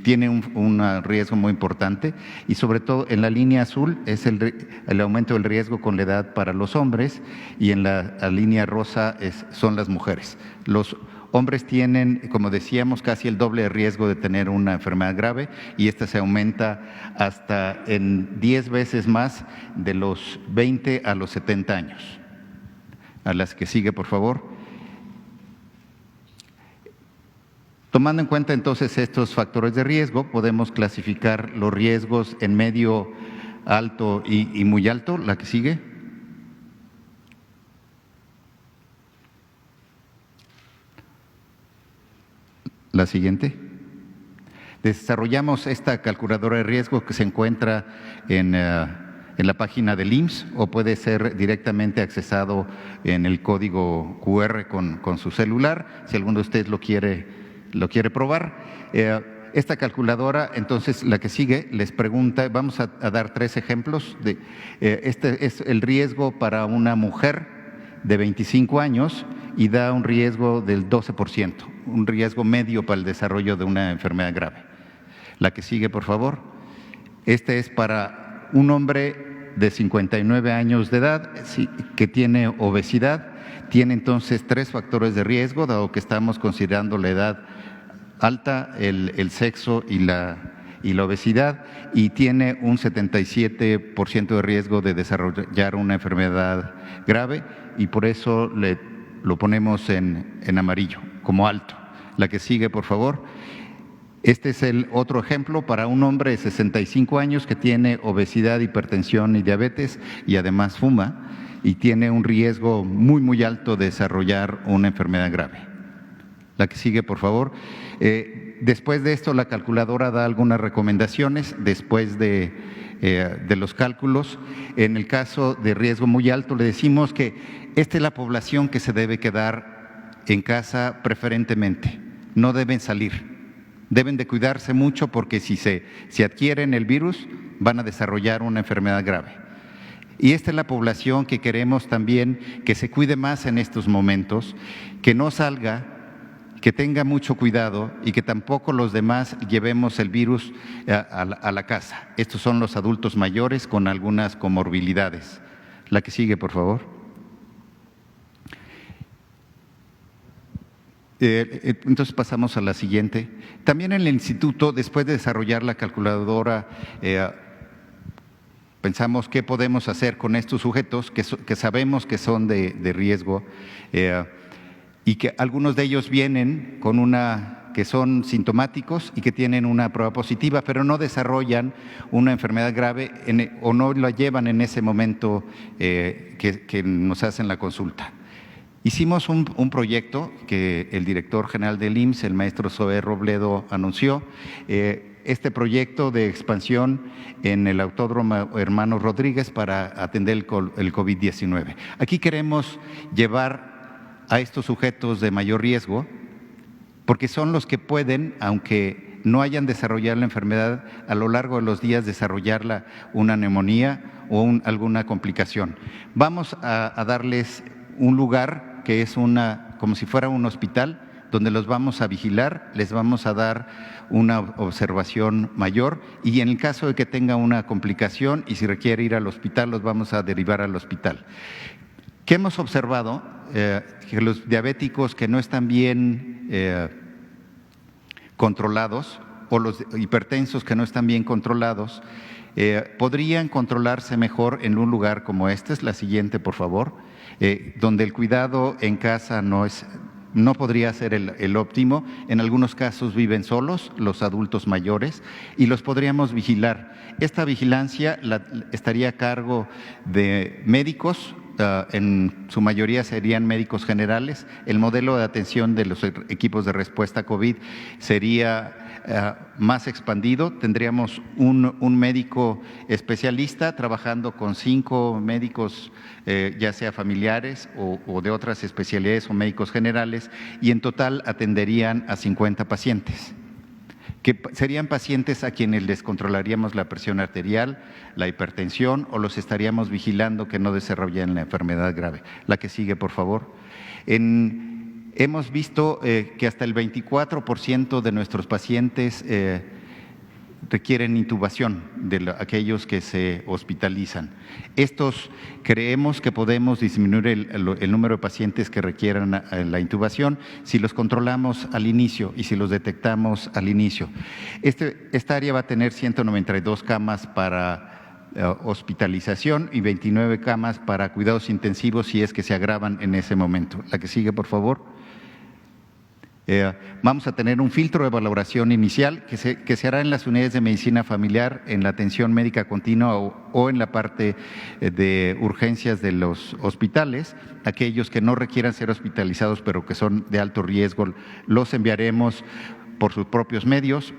tiene un riesgo muy importante, y sobre todo en la línea azul es el aumento del riesgo con la edad para los hombres, y en la línea rosa son las mujeres. Los hombres tienen, como decíamos, casi el doble de riesgo de tener una enfermedad grave, y esta se aumenta hasta en 10 veces más de los 20 a los 70 años. A las que sigue, por favor. Tomando en cuenta entonces estos factores de riesgo, podemos clasificar los riesgos en medio, alto y muy alto. La que sigue. La siguiente. Desarrollamos esta calculadora de riesgo que se encuentra en la página del IMSS o puede ser directamente accesado en el código QR con su celular, si alguno de ustedes lo quiere probar. Esta calculadora, entonces, la que sigue, les pregunta, vamos a dar 3 ejemplos. Este es el riesgo para una mujer de 25 años y da un riesgo del 12%, un riesgo medio para el desarrollo de una enfermedad grave. La que sigue, por favor. Este es para un hombre de 59 años de edad que tiene obesidad. Tiene entonces 3 factores de riesgo, dado que estamos considerando la edad alta, el sexo y la obesidad, y tiene un 77% de riesgo de desarrollar una enfermedad grave, y por eso lo ponemos en amarillo, como alto. La que sigue, por favor. Este es el otro ejemplo para un hombre de 65 años que tiene obesidad, hipertensión y diabetes, y además fuma, y tiene un riesgo muy, muy alto de desarrollar una enfermedad grave. La que sigue, por favor. Después de esto, la calculadora da algunas recomendaciones después de los cálculos. En el caso de riesgo muy alto, le decimos que esta es la población que se debe quedar en casa preferentemente. No deben salir. Deben de cuidarse mucho porque si adquieren el virus, van a desarrollar una enfermedad grave. Y esta es la población que queremos también que se cuide más en estos momentos, que no salga, que tenga mucho cuidado y que tampoco los demás llevemos el virus a la casa. Estos son los adultos mayores con algunas comorbilidades. La que sigue, por favor. Entonces pasamos a la siguiente. También en el instituto, después de desarrollar la calculadora, pensamos qué podemos hacer con estos sujetos que sabemos que son de riesgo y que algunos de ellos vienen con que son sintomáticos y que tienen una prueba positiva, pero no desarrollan una enfermedad grave o no la llevan en ese momento que nos hacen la consulta. Hicimos un proyecto que el director general del IMSS, el maestro Zoé Robledo, anunció, este proyecto de expansión en el Autódromo Hermanos Rodríguez para atender el COVID-19. Aquí queremos llevar a estos sujetos de mayor riesgo, porque son los que pueden, aunque no hayan desarrollado la enfermedad, a lo largo de los días desarrollar una neumonía o alguna complicación. Vamos a darles un lugar que es como si fuera un hospital, donde los vamos a vigilar, les vamos a dar una observación mayor y en el caso de que tenga una complicación y si requiere ir al hospital, los vamos a derivar al hospital. ¿Qué hemos observado? Que los diabéticos que no están bien controlados o los hipertensos que no están bien controlados podrían controlarse mejor en un lugar como este. Es la siguiente, por favor. Donde el cuidado en casa no podría ser el óptimo. En algunos casos viven solos los adultos mayores y los podríamos vigilar. Esta vigilancia estaría a cargo de médicos, en su mayoría serían médicos generales. El modelo de atención de los equipos de respuesta COVID sería más expandido. Tendríamos un médico especialista trabajando con 5 médicos, ya sea familiares o de otras especialidades o médicos generales, y en total atenderían a 50 pacientes, que serían pacientes a quienes les controlaríamos la presión arterial, la hipertensión o los estaríamos vigilando que no desarrollen la enfermedad grave. La que sigue, por favor. Hemos visto que hasta el 24% de nuestros pacientes requieren intubación, de aquellos que se hospitalizan. Estos creemos que podemos disminuir el número de pacientes que requieran la intubación si los controlamos al inicio y si los detectamos al inicio. Esta área va a tener 192 camas para hospitalización y 29 camas para cuidados intensivos si es que se agravan en ese momento. La que sigue, por favor. Vamos a tener un filtro de valoración inicial que se hará en las unidades de medicina familiar, en la atención médica continua o en la parte de urgencias de los hospitales. Aquellos que no requieran ser hospitalizados pero que son de alto riesgo, los enviaremos por sus propios medios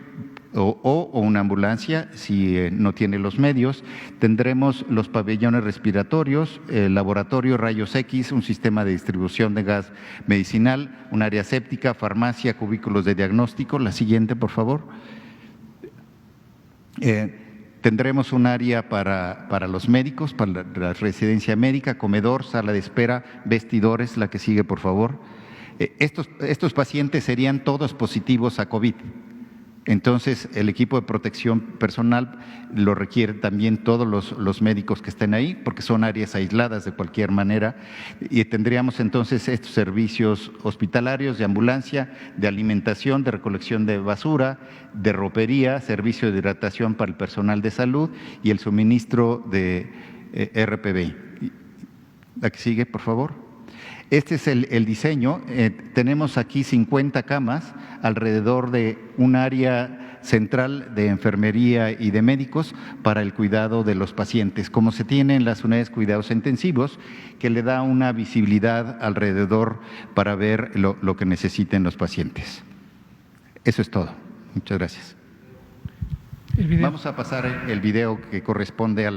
o una ambulancia si no tiene los medios. Tendremos los pabellones respiratorios, el laboratorio rayos X, un sistema de distribución de gas medicinal, un área séptica, farmacia, cubículos de diagnóstico. La siguiente, por favor. Tendremos un área para los médicos, para la residencia médica, comedor, sala de espera, vestidores. La que sigue, por favor. Estos pacientes serían todos positivos a COVID. Entonces, el equipo de protección personal lo requieren también todos los médicos que estén ahí, porque son áreas aisladas de cualquier manera, y tendríamos entonces estos servicios hospitalarios de ambulancia, de alimentación, de recolección de basura, de ropería, servicio de hidratación para el personal de salud y el suministro de RPB. La que sigue, por favor. Este es el diseño. Tenemos aquí 50 camas alrededor de un área central de enfermería y de médicos para el cuidado de los pacientes, como se tiene en las unidades de cuidados intensivos, que le da una visibilidad alrededor para ver lo que necesiten los pacientes. Eso es todo. Muchas gracias. Vamos a pasar el video que corresponde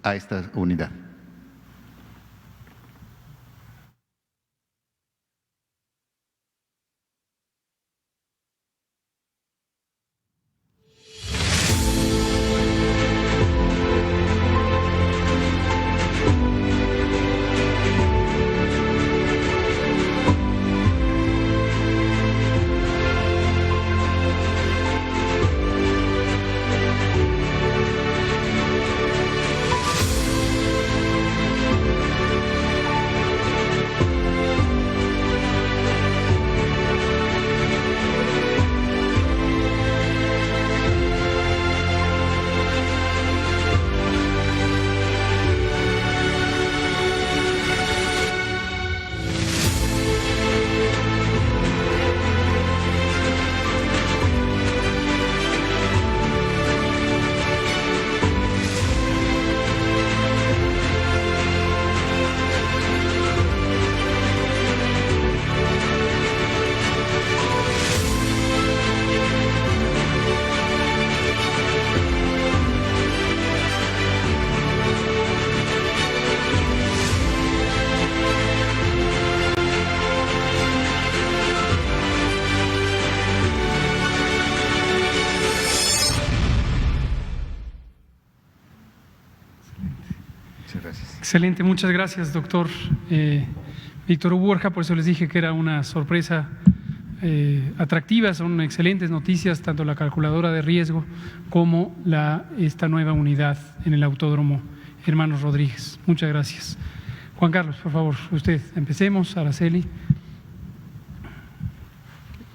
a esta unidad. Excelente, muchas gracias, doctor Víctor Hugo Borja. Por eso les dije que era una sorpresa atractiva. Son excelentes noticias, tanto la calculadora de riesgo como esta nueva unidad en el Autódromo Hermanos Rodríguez. Muchas gracias. Juan Carlos, por favor, usted. Empecemos. Araceli.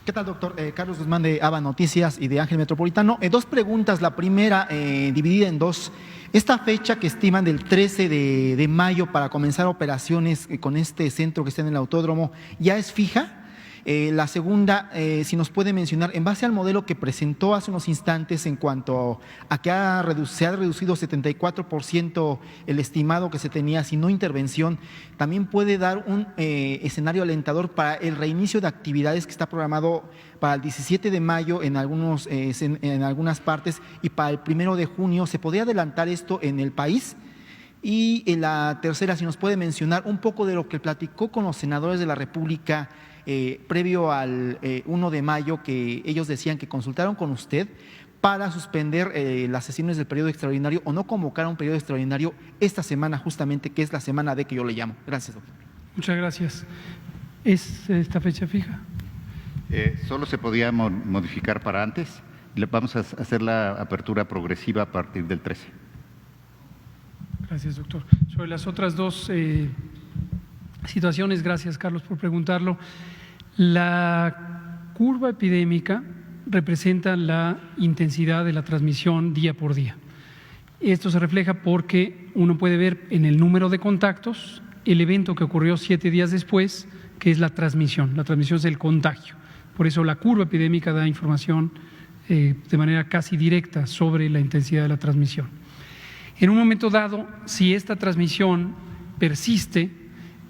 ¿Qué tal, doctor? Carlos Guzmán de ABA Noticias y de Ángel Metropolitano. Dos preguntas. La primera, dividida en dos. Esta fecha que estiman del 13 de mayo para comenzar operaciones con este centro que está en el autódromo, ¿ya es fija? La segunda, si nos puede mencionar, en base al modelo que presentó hace unos instantes en cuanto a que se ha reducido 74% el estimado que se tenía sin no intervención, ¿también puede dar un escenario alentador para el reinicio de actividades que está programado para el 17 de mayo en algunas partes y para el 1 de junio? ¿Se podría adelantar esto en el país? Y en la tercera, si nos puede mencionar un poco de lo que platicó con los senadores de la República previo al 1 de mayo, que ellos decían que consultaron con usted para suspender las sesiones del periodo extraordinario o no convocar a un periodo extraordinario esta semana justamente, que es la semana D que yo le llamo. Gracias, doctor. Muchas gracias. ¿Es esta fecha fija? Solo se podía modificar para antes. Vamos a hacer la apertura progresiva a partir del 13. Gracias, doctor. Sobre las otras dos situaciones, gracias, Carlos, por preguntarlo. La curva epidémica representa la intensidad de la transmisión día por día. Esto se refleja porque uno puede ver en el número de contactos el evento que ocurrió 7 días después, que es la transmisión. La transmisión es el contagio. Por eso la curva epidémica da información de manera casi directa sobre la intensidad de la transmisión. En un momento dado, si esta transmisión persiste,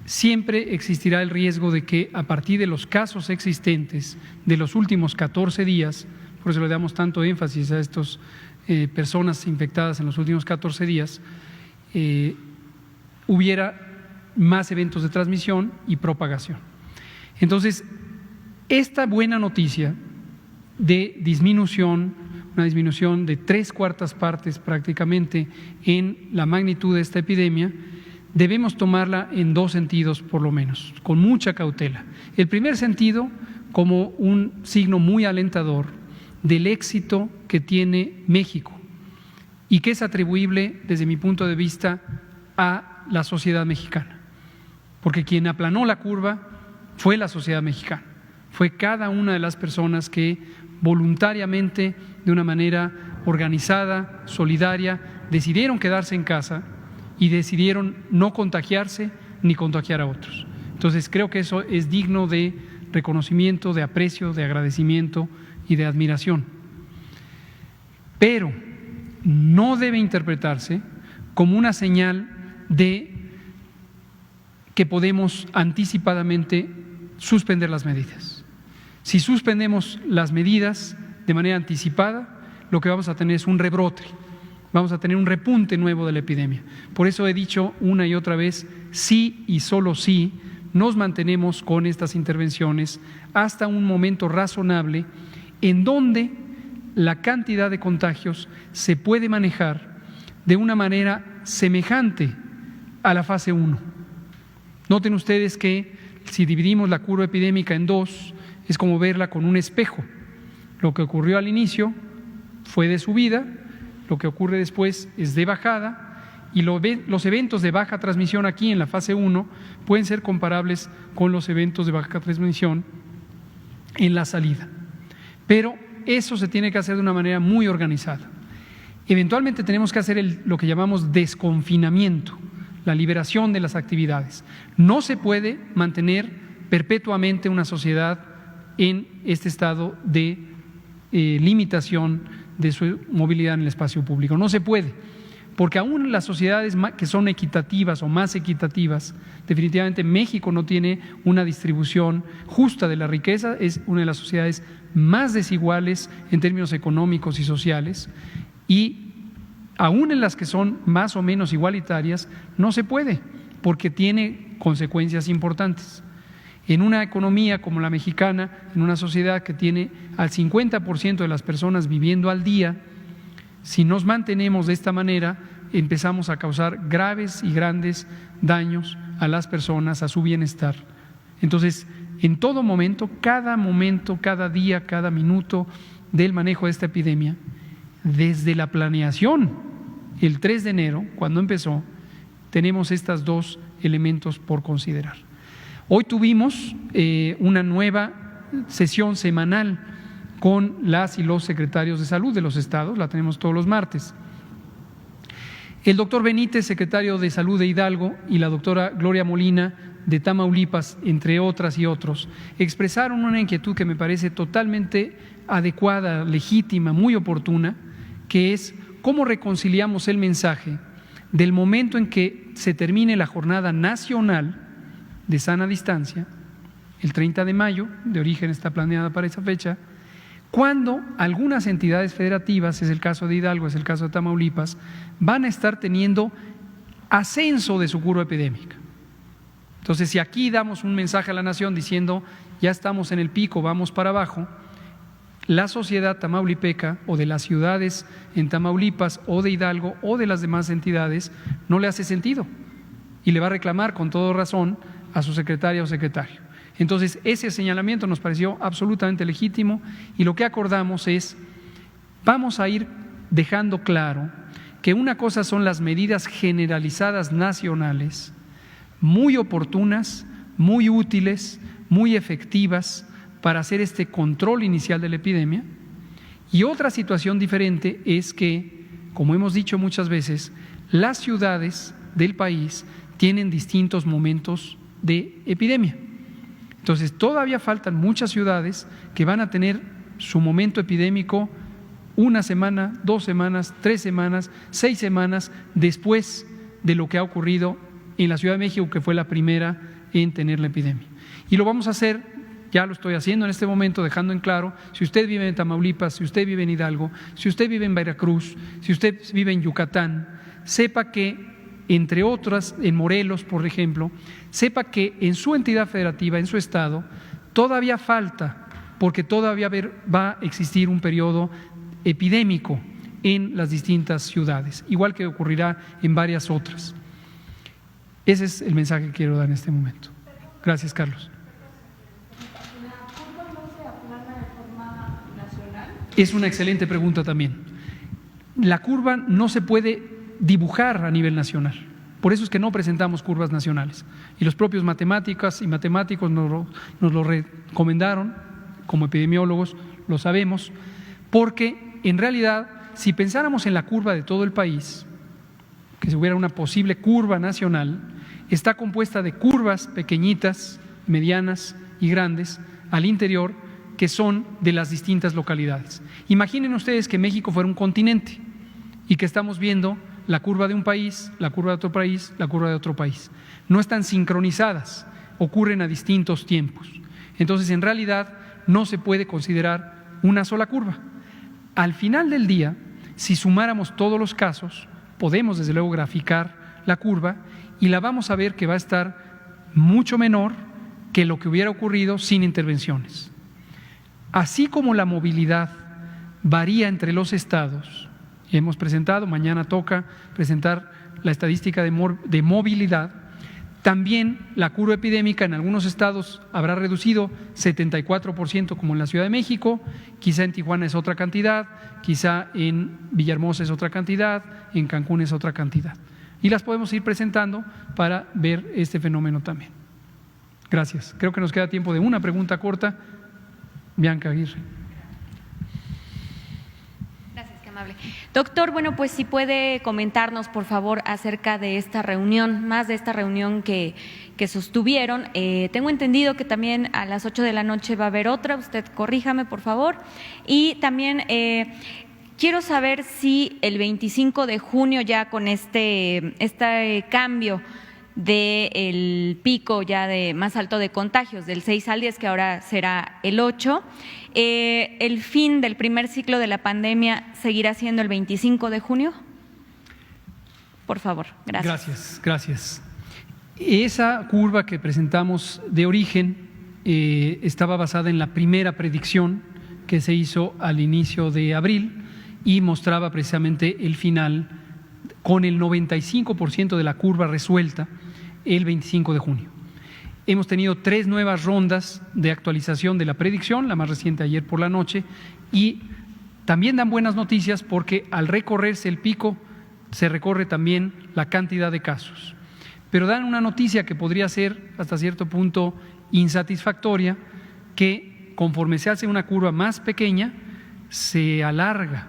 siempre existirá el riesgo de que a partir de los casos existentes de los últimos 14 días, por eso le damos tanto énfasis a estas personas infectadas en los últimos 14 días, hubiera más eventos de transmisión y propagación. Entonces, esta buena noticia de disminución, una disminución de 3/4 partes prácticamente en la magnitud de esta epidemia, debemos tomarla en dos sentidos por lo menos, con mucha cautela. El primer sentido, como un signo muy alentador del éxito que tiene México y que es atribuible, desde mi punto de vista, a la sociedad mexicana. Porque quien aplanó la curva fue la sociedad mexicana, fue cada una de las personas que voluntariamente, de una manera organizada, solidaria, decidieron quedarse en casa y decidieron no contagiarse ni contagiar a otros. Entonces creo que eso es digno de reconocimiento, de aprecio, de agradecimiento y de admiración. Pero no debe interpretarse como una señal de que podemos anticipadamente suspender las medidas. Si suspendemos las medidas de manera anticipada, lo que vamos a tener es un rebrote. Vamos a tener un repunte nuevo de la epidemia. Por eso he dicho una y otra vez, sí y solo sí, nos mantenemos con estas intervenciones hasta un momento razonable en donde la cantidad de contagios se puede manejar de una manera semejante a la fase 1. Noten ustedes que si dividimos la curva epidémica en dos, es como verla con un espejo. Lo que ocurrió al inicio fue de subida, lo que ocurre después es de bajada y los eventos de baja transmisión aquí en la fase 1 pueden ser comparables con los eventos de baja transmisión en la salida. Pero eso se tiene que hacer de una manera muy organizada. Eventualmente tenemos que hacer lo que llamamos desconfinamiento, la liberación de las actividades. No se puede mantener perpetuamente una sociedad en este estado de limitación de su movilidad en el espacio público. No se puede, porque aún las sociedades que son equitativas o más equitativas, definitivamente México no tiene una distribución justa de la riqueza, es una de las sociedades más desiguales en términos económicos y sociales, y aún en las que son más o menos igualitarias, no se puede, porque tiene consecuencias importantes. En una economía como la mexicana, en una sociedad que tiene al 50% de las personas viviendo al día, si nos mantenemos de esta manera, empezamos a causar graves y grandes daños a las personas, a su bienestar. Entonces, en todo momento, cada día, cada minuto del manejo de esta epidemia, desde la planeación, el 3 de enero, cuando empezó, tenemos estos dos elementos por considerar. Hoy tuvimos una nueva sesión semanal con las y los secretarios de salud de los estados, la tenemos todos los martes. El doctor Benítez, secretario de Salud de Hidalgo, y la doctora Gloria Molina de Tamaulipas, entre otras y otros, expresaron una inquietud que me parece totalmente adecuada, legítima, muy oportuna, que es cómo reconciliamos el mensaje del momento en que se termine la jornada nacional de sana distancia, el 30 de mayo, de origen está planeada para esa fecha, cuando algunas entidades federativas, es el caso de Hidalgo, es el caso de Tamaulipas, van a estar teniendo ascenso de su curva epidémica. Entonces, si aquí damos un mensaje a la nación diciendo ya estamos en el pico, vamos para abajo, la sociedad tamaulipeca o de las ciudades en Tamaulipas o de Hidalgo o de las demás entidades no le hace sentido y le va a reclamar con toda razón a su secretaria o secretario. Entonces, ese señalamiento nos pareció absolutamente legítimo y lo que acordamos es, vamos a ir dejando claro que una cosa son las medidas generalizadas nacionales, muy oportunas, muy útiles, muy efectivas para hacer este control inicial de la epidemia, y otra situación diferente es que, como hemos dicho muchas veces, las ciudades del país tienen distintos momentos de epidemia. Entonces, todavía faltan muchas ciudades que van a tener su momento epidémico 1 semana, 2 semanas, 3 semanas, 6 semanas después de lo que ha ocurrido en la Ciudad de México, que fue la primera en tener la epidemia. Y lo vamos a hacer, ya lo estoy haciendo en este momento, dejando en claro, si usted vive en Tamaulipas, si usted vive en Hidalgo, si usted vive en Veracruz, si usted vive en Yucatán, sepa que, entre otras, en Morelos, por ejemplo, sepa que en su entidad federativa, en su estado, todavía falta, porque todavía va a existir un periodo epidémico en las distintas ciudades, igual que ocurrirá en varias otras. Ese es el mensaje que quiero dar en este momento. Gracias, Carlos. ¿La curva no se aplana de forma nacional? Es una excelente pregunta también. La curva no se puede dibujar a nivel nacional. Por eso es que no presentamos curvas nacionales. Y los propios matemáticas y matemáticos nos lo recomendaron, como epidemiólogos lo sabemos, porque en realidad, si pensáramos en la curva de todo el país, que si hubiera una posible curva nacional, está compuesta de curvas pequeñitas, medianas y grandes al interior, que son de las distintas localidades. Imaginen ustedes que México fuera un continente y que estamos viendo la curva de un país, la curva de otro país, la curva de otro país. No están sincronizadas, ocurren a distintos tiempos. Entonces, en realidad, no se puede considerar una sola curva. Al final del día, si sumáramos todos los casos, podemos desde luego graficar la curva y la vamos a ver que va a estar mucho menor que lo que hubiera ocurrido sin intervenciones. Así como la movilidad varía entre los estados, y hemos presentado, mañana toca presentar la estadística de movilidad, también la curva epidémica en algunos estados habrá reducido 74% como en la Ciudad de México, quizá en Tijuana es otra cantidad, quizá en Villahermosa es otra cantidad, en Cancún es otra cantidad. Y las podemos ir presentando para ver este fenómeno también. Gracias. Creo que nos queda tiempo de una pregunta corta. Bianca Aguirre. Doctor, bueno, pues si puede comentarnos, por favor, acerca de esta reunión, más de esta reunión que sostuvieron. Tengo entendido que también a las 8 de la noche va a haber otra, usted corríjame, por favor. Y también quiero saber si el 25 de junio ya con este cambio del pico ya de más alto de contagios, del 6 al 10, que ahora será el 8, ¿el fin del primer ciclo de la pandemia seguirá siendo el 25 de junio? Por favor, gracias. Gracias. Esa curva que presentamos de origen estaba basada en la primera predicción que se hizo al inicio de abril y mostraba precisamente el final con el 95% de la curva resuelta el 25 de junio. Hemos tenido 3 nuevas rondas de actualización de la predicción, la más reciente ayer por la noche, y también dan buenas noticias porque al recorrerse el pico se recorre también la cantidad de casos. Pero dan una noticia que podría ser hasta cierto punto insatisfactoria, que conforme se hace una curva más pequeña, se alarga.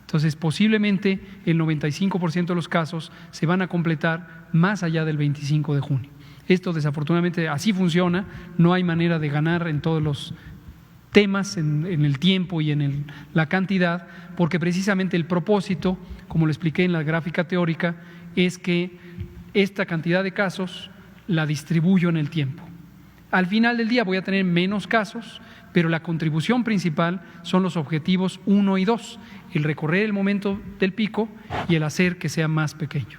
Entonces, posiblemente el 95% de los casos se van a completar más allá del 25 de junio. Esto desafortunadamente así funciona, no hay manera de ganar en todos los temas, en el tiempo y en la cantidad, porque precisamente el propósito, como lo expliqué en la gráfica teórica, es que esta cantidad de casos la distribuyo en el tiempo. Al final del día voy a tener menos casos, pero la contribución principal son los objetivos 1 y 2, el recorrer el momento del pico y el hacer que sea más pequeño.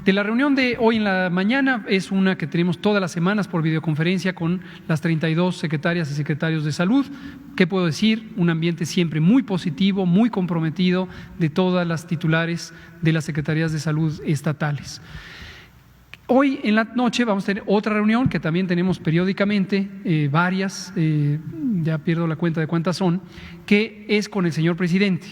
De la reunión de hoy en la mañana es una que tenemos todas las semanas por videoconferencia con las 32 secretarias y secretarios de salud. ¿Qué puedo decir? Un ambiente siempre muy positivo, muy comprometido de todas las titulares de las secretarías de salud estatales. Hoy en la noche vamos a tener otra reunión que también tenemos periódicamente, varias, ya pierdo la cuenta de cuántas son, que es con el señor presidente.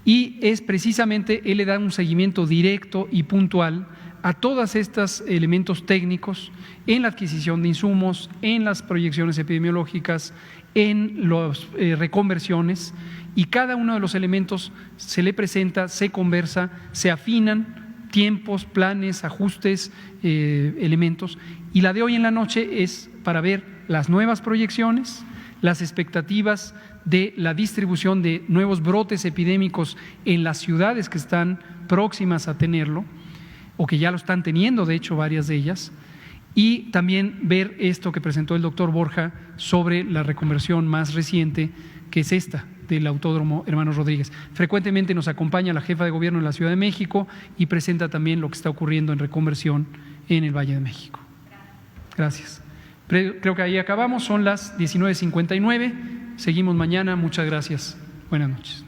Y es precisamente, él le da un seguimiento directo y puntual a todos estos elementos técnicos en la adquisición de insumos, en las proyecciones epidemiológicas, en las reconversiones, y cada uno de los elementos se le presenta, se conversa, se afinan tiempos, planes, ajustes, elementos. Y la de hoy en la noche es para ver las nuevas proyecciones, las expectativas de la distribución de nuevos brotes epidémicos en las ciudades que están próximas a tenerlo o que ya lo están teniendo, de hecho, varias de ellas, y también ver esto que presentó el doctor Borja sobre la reconversión más reciente, que es esta del Autódromo Hermanos Rodríguez. Frecuentemente nos acompaña la jefa de gobierno en la Ciudad de México y presenta también lo que está ocurriendo en reconversión en el Valle de México. Gracias. Creo que ahí acabamos, son las 19:59. Seguimos mañana. Muchas gracias. Buenas noches.